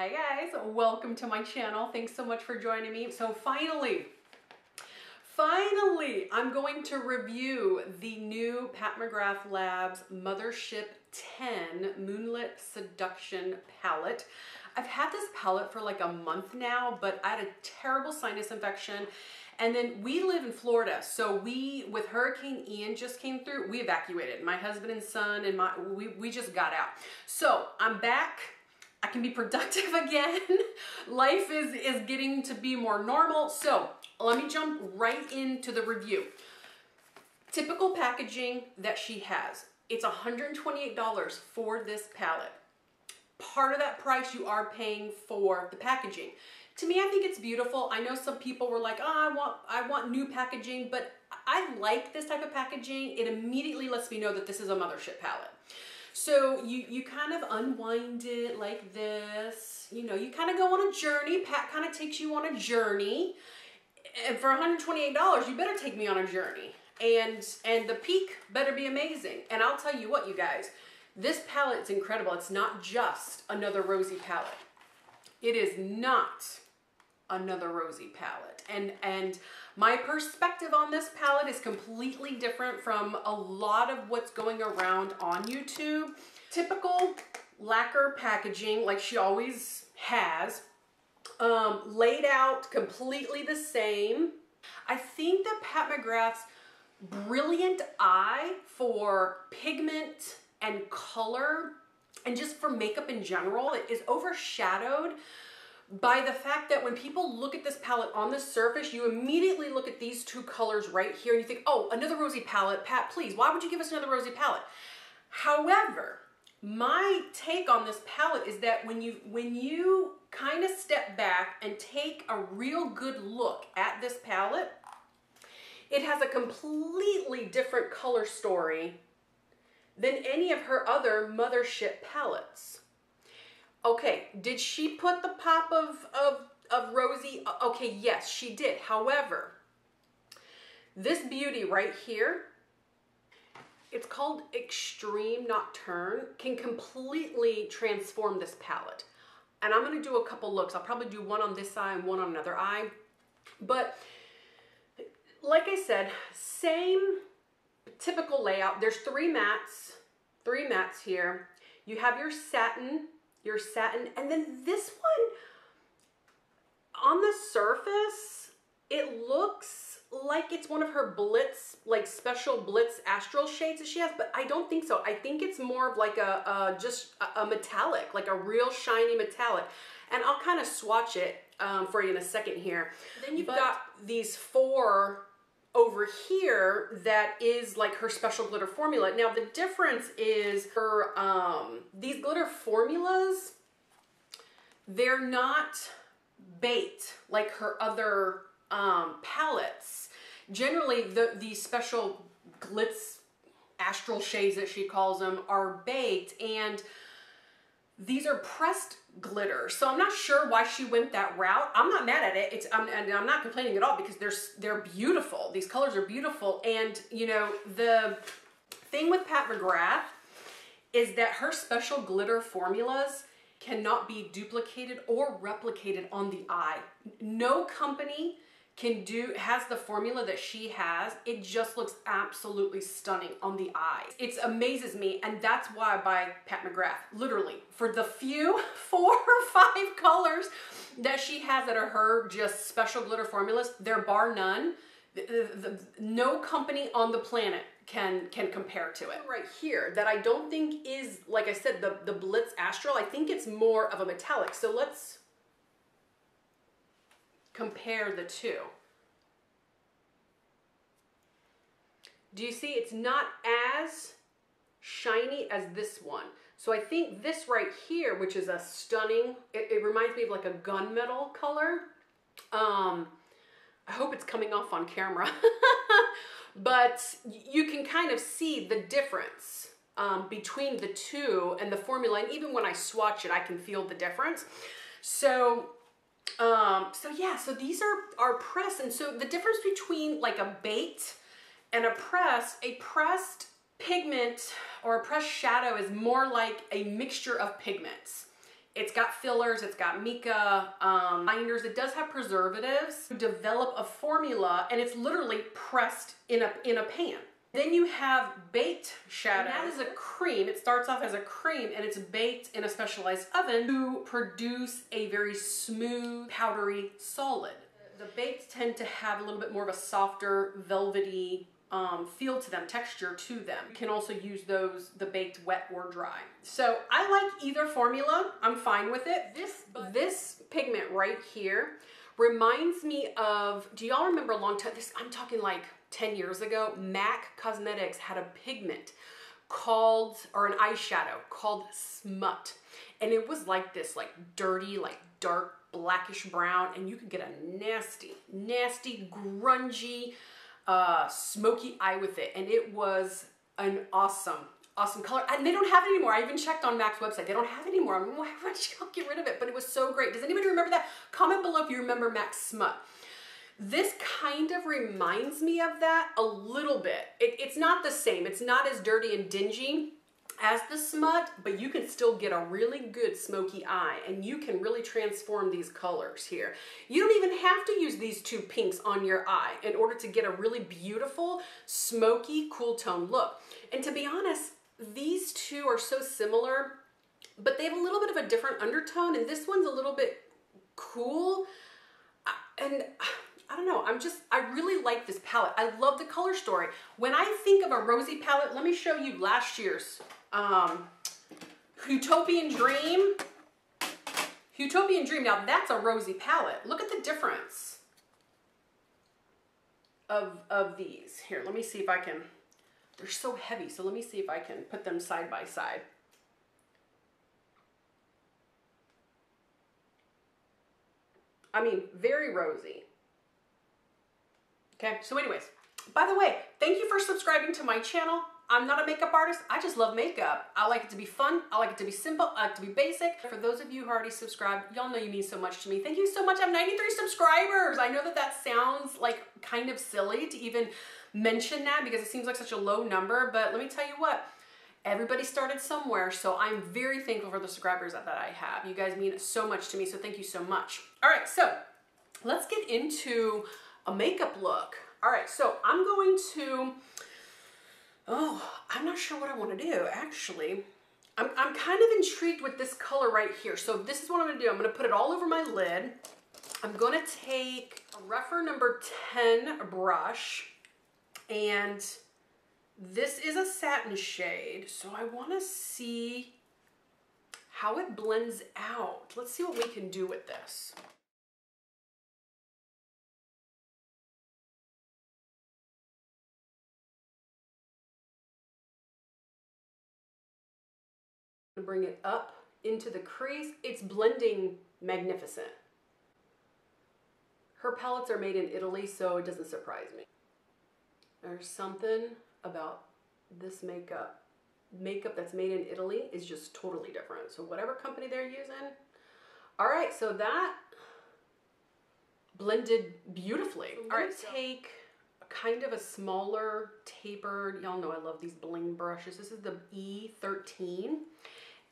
Hi guys, welcome to my channel. Thanks so much for joining me. So finally, I'm going to review the new Pat McGrath Labs Mothership 10 Moonlit Seduction palette. I've had this palette for like a month now, but I had a terrible sinus infection. And then we live in Florida, so with Hurricane Ian just came through, we evacuated. My husband and son and we just got out. So I'm back. I can be productive again. Life is getting to be more normal. So let me jump right into the review. Typical packaging that she has. It's $128 for this palette. Part of that price you are paying for the packaging. To me, I think it's beautiful. I know some people were like, oh, I want new packaging, but I like this type of packaging. It immediately lets me know that this is a Mothership palette. So you kind of unwind it like this. You know, you kind of go on a journey. Pat kind of takes you on a journey. And for $128, you better take me on a journey. And the peak better be amazing. And I'll tell you what, you guys, this palette's incredible. It's not just another Rosy palette. It is not another Rosy palette. And my perspective on this palette is completely different from a lot of what's going around on YouTube. Typical lacquer packaging like she always has, laid out completely the same. I think that Pat McGrath's brilliant eye for pigment and color and just for makeup in general is overshadowed by the fact that when people look at this palette on the surface, you immediately look at these two colors right here and you think, oh, another Rosy palette. Pat, please, why would you give us another Rosy palette? However, my take on this palette is that when you kind of step back and take a real good look at this palette, it has a completely different color story than any of her other Mothership palettes. Okay, did she put the pop of Rosy? Okay, yes, she did. However, this beauty right here, it's called Extreme Nocturne, can completely transform this palette. And I'm going to do a couple looks. I'll probably do one on this eye and one on another eye. But like I said, same typical layout. There's three mats here. You have your satin, and then this one, on the surface, it looks like it's one of her Blitz, like special Blitz astral shades that she has, but I don't think so. I think it's more of like just a metallic, like a real shiny metallic. And I'll kind of swatch it for you in a second here. Then you've got these four over here that is like her special glitter formula. Now the difference is her, these glitter formulas, they're not baked like her other palettes. Generally these special glitz astral shades that she calls them are baked, and these are pressed glitter. So I'm not sure why she went that route. I'm not mad at it. And I'm not complaining at all because they're beautiful. These colors are beautiful. And you know, the thing with Pat McGrath is that her special glitter formulas cannot be duplicated or replicated on the eye. No company has the formula that she has. It just looks absolutely stunning on the eye. It amazes me, and that's why I buy Pat McGrath. Literally, for the few 4 or 5 colors that she has that are her just special glitter formulas, they're bar none. No company on the planet can compare to it. Right here, that I don't think is, like I said, the Blitz Astral. I think it's more of a metallic. So let's compare the two. Do you see it's not as shiny as this one? So I think this right here, which is a stunning, it reminds me of like a gunmetal color. I hope it's coming off on camera. But you can kind of see the difference between the two and the formula. And even when I swatch it, I can feel the difference. So yeah, so these are pressed. And so the difference between like a baked and a pressed pigment or a pressed shadow is more like a mixture of pigments. It's got fillers, it's got mica, binders. It does have preservatives. You develop a formula and it's literally pressed in a pan. Then you have baked shadow. And that is a cream. It starts off as a cream and it's baked in a specialized oven to produce a very smooth, powdery solid. The baked tend to have a little bit more of a softer, velvety feel to them, texture to them. You can also use the baked wet or dry. So I like either formula. I'm fine with it. This pigment right here reminds me of, do y'all remember a long time, I'm talking like 10 years ago, MAC Cosmetics had a pigment called, or an eyeshadow called Smut. And it was like this, like dirty, like dark blackish brown, and you could get a nasty, nasty, grungy, smoky eye with it. And it was an awesome color. And they don't have it anymore. I even checked on MAC's website. They don't have it anymore. I'm like, why would y'all get rid of it? But it was so great. Does anybody remember that? Comment below if you remember MAC's Smut. This kind of reminds me of that a little bit. It's not the same. It's not as dirty and dingy as the Smut, but you can still get a really good smoky eye, and you can really transform these colors here. You don't even have to use these two pinks on your eye in order to get a really beautiful, smoky, cool tone look. And to be honest, these two are so similar, but they have a little bit of a different undertone, and this one's a little bit cool. And I don't know, I really like this palette. I love the color story. When I think of a Rosy palette, let me show you last year's Utopian Dream. Utopian Dream, now that's a Rosy palette. Look at the difference of these. Here, let me see if I can, they're so heavy, so let me see if I can put them side by side. I mean, very rosy. Okay, so anyways, by the way, thank you for subscribing to my channel. I'm not a makeup artist, I just love makeup. I like it to be fun, I like it to be simple, I like it to be basic. For those of you who already subscribed, y'all know you mean so much to me. Thank you so much, I have 93 subscribers. I know that sounds like kind of silly to even mention that because it seems like such a low number, but let me tell you what, everybody started somewhere, so I'm very thankful for the subscribers that I have. You guys mean so much to me, so thank you so much. All right, so let's get into a makeup look. All right, so I'm going to, I'm not sure what I want to do, actually. I'm kind of intrigued with this color right here. So this is what I'm going to do. I'm going to put it all over my lid. I'm going to take a Rephr number 10 brush, and this is a satin shade, so I want to see how it blends out. Let's see what we can do with this. Bring it up into the crease. It's blending magnificent. Her palettes are made in Italy, so it doesn't surprise me. There's something about this makeup that's made in Italy is just totally different. So whatever company they're using. All right, so that blended beautifully. All right, take kind of a smaller tapered, y'all know I love these bling brushes. This is the E13,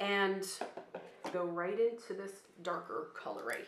and go right into this darker color right here.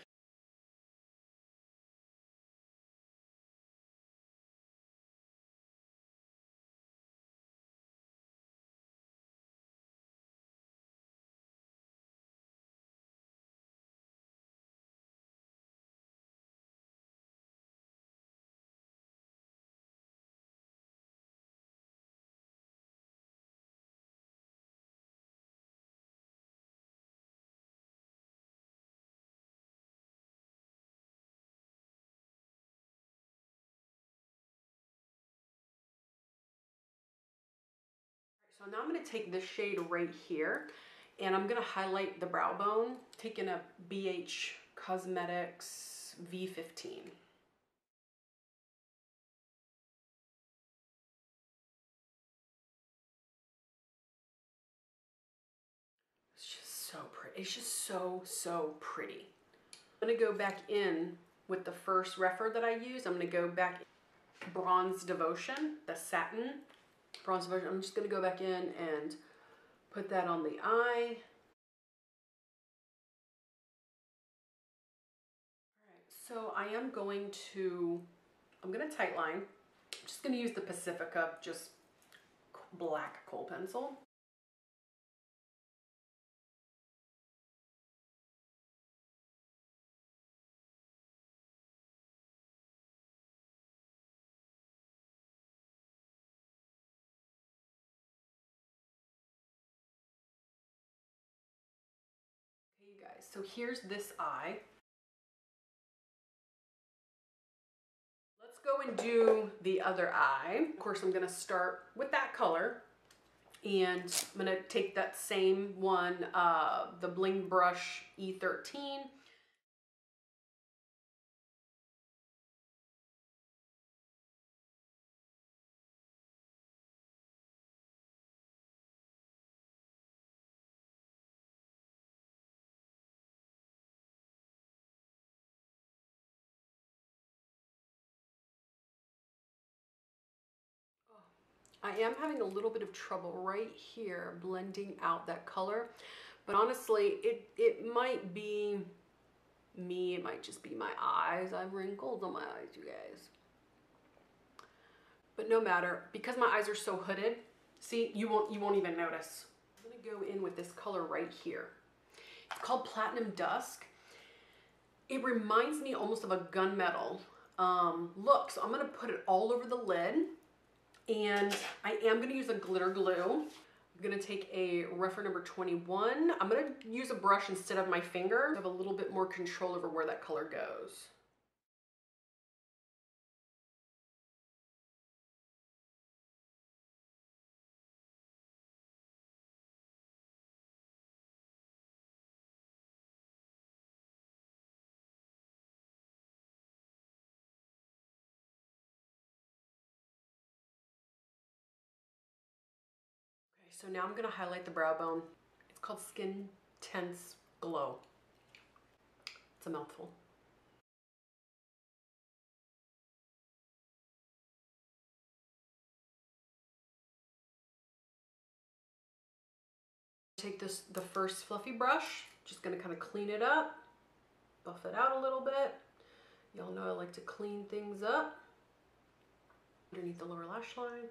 So now I'm going to take this shade right here, and I'm going to highlight the brow bone, taking a BH Cosmetics V15. It's just so pretty. It's just so pretty. I'm going to go back in with the first Rephr that I used. I'm going to go back Bronze Devotion, the satin Bronze Devotion. I'm just going to go back in and put that on the eye. So I'm going to tightline. I'm just going to use the Pacifica, just black kohl pencil. Okay, you guys, so here's this eye. Let's go and do the other eye. Of course, I'm going to start with that color. And I'm going to take that same one, the Bling Brush E13. I am having a little bit of trouble right here blending out that color, but honestly, it might be me, it might just be my eyes. I have wrinkles on my eyes, you guys. But no matter, because my eyes are so hooded, see, you won't even notice. I'm gonna go in with this color right here. It's called Platinum Dusk. It reminds me almost of a gunmetal look, so I'm gonna put it all over the lid. And I am gonna use a glitter glue. I'm gonna take a rougher number 21. I'm gonna use a brush instead of my finger. I have a little bit more control over where that color goes. So now I'm gonna highlight the brow bone. It's called Skin Tense Glow. It's a mouthful. Take the first fluffy brush, just gonna kind of clean it up, buff it out a little bit. Y'all know I like to clean things up. Underneath the lower lash line.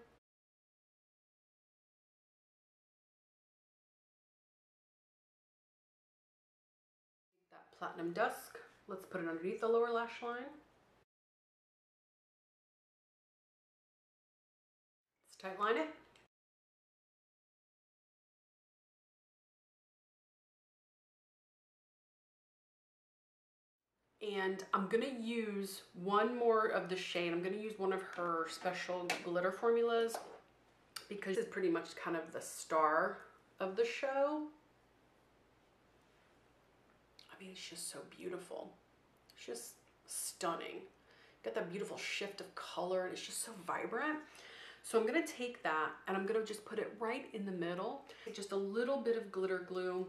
That Platinum Dusk, let's put it underneath the lower lash line. Let's tightline it. And I'm gonna use one more of the shade. I'm gonna use one of her special glitter formulas because it's pretty much kind of the star of the show. I mean, it's just so beautiful. It's just stunning. Got that beautiful shift of color and it's just so vibrant. So I'm gonna take that and I'm gonna just put it right in the middle. Just a little bit of glitter glue,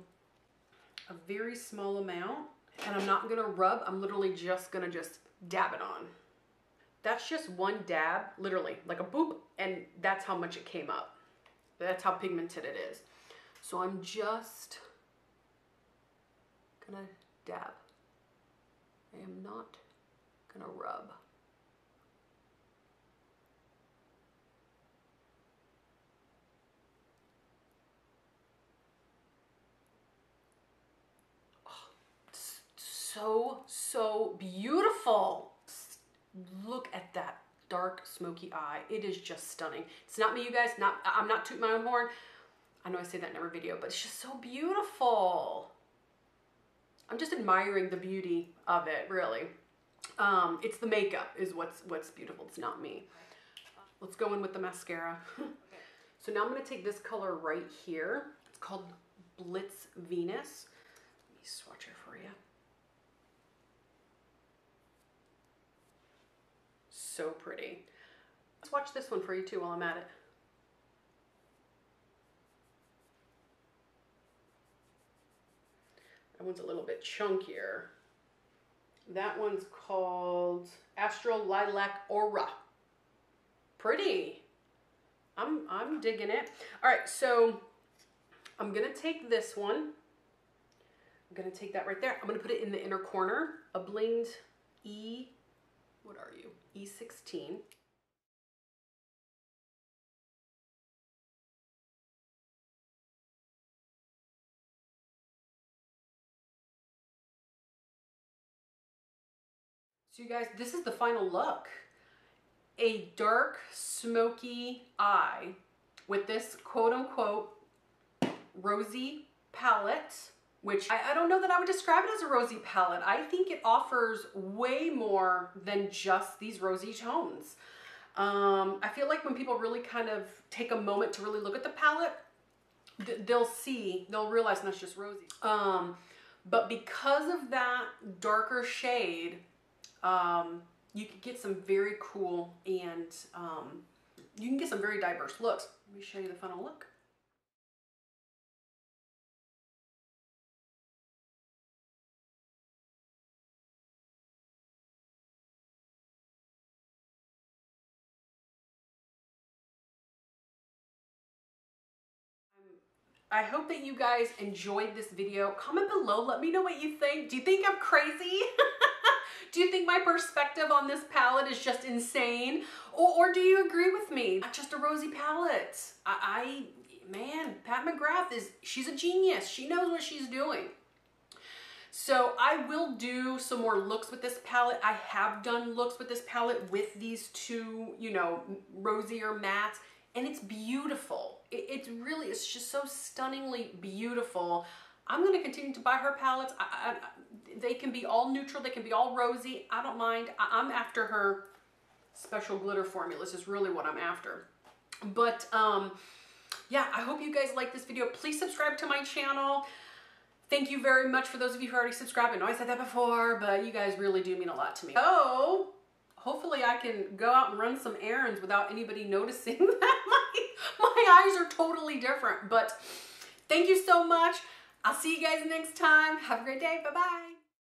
a very small amount. And I'm not gonna rub, I'm literally just gonna dab it on. That's just one dab, literally, like a boop, and that's how much it came up. That's how pigmented it is. So I'm just gonna dab. I am not gonna rub. So beautiful. Look at that dark smoky eye. It is just stunning. It's not me, you guys. I'm not tooting my own horn. I know I say that in every video, but it's just so beautiful. I'm just admiring the beauty of it, really. It's the makeup is what's beautiful. It's not me. Let's go in with the mascara. So now I'm gonna take this color right here. It's called Blitz Venus. Let me swatch it for you. So pretty. Let's watch this one for you too while I'm at it. That one's a little bit chunkier. That one's called Astral Lilac Aura. Pretty. I'm digging it. All right, so I'm gonna take this one. I'm gonna take that right there. I'm gonna put it in the inner corner, a blinged what are you? E16. So you guys, this is the final look. A dark, smoky eye with this quote-unquote rosy palette, which I don't know that I would describe it as a rosy palette. I think it offers way more than just these rosy tones. I feel like when people really kind of take a moment to really look at the palette, they'll realize that's just rosy. But because of that darker shade, you can get some very cool and you can get some very diverse looks. Let me show you the final look. I hope that you guys enjoyed this video. Comment below, let me know what you think. Do you think I'm crazy? Do you think my perspective on this palette is just insane? Or do you agree with me? Not just a rosy palette. Man, Pat McGrath she's a genius. She knows what she's doing. So I will do some more looks with this palette. I have done looks with this palette with these two, you know, rosier mattes. And it's beautiful. It's just so stunningly beautiful. I'm going to continue to buy her palettes. They can be all neutral. They can be all rosy. I don't mind. I'm after her special glitter formulas is really what I'm after. But yeah, I hope you guys like this video. Please subscribe to my channel. Thank you very much for those of you who already subscribed. I know I said that before, but you guys really do mean a lot to me. So hopefully I can go out and run some errands without anybody noticing that my eyes are totally different. But thank you so much. I'll see you guys next time. Have a great day. Bye-bye.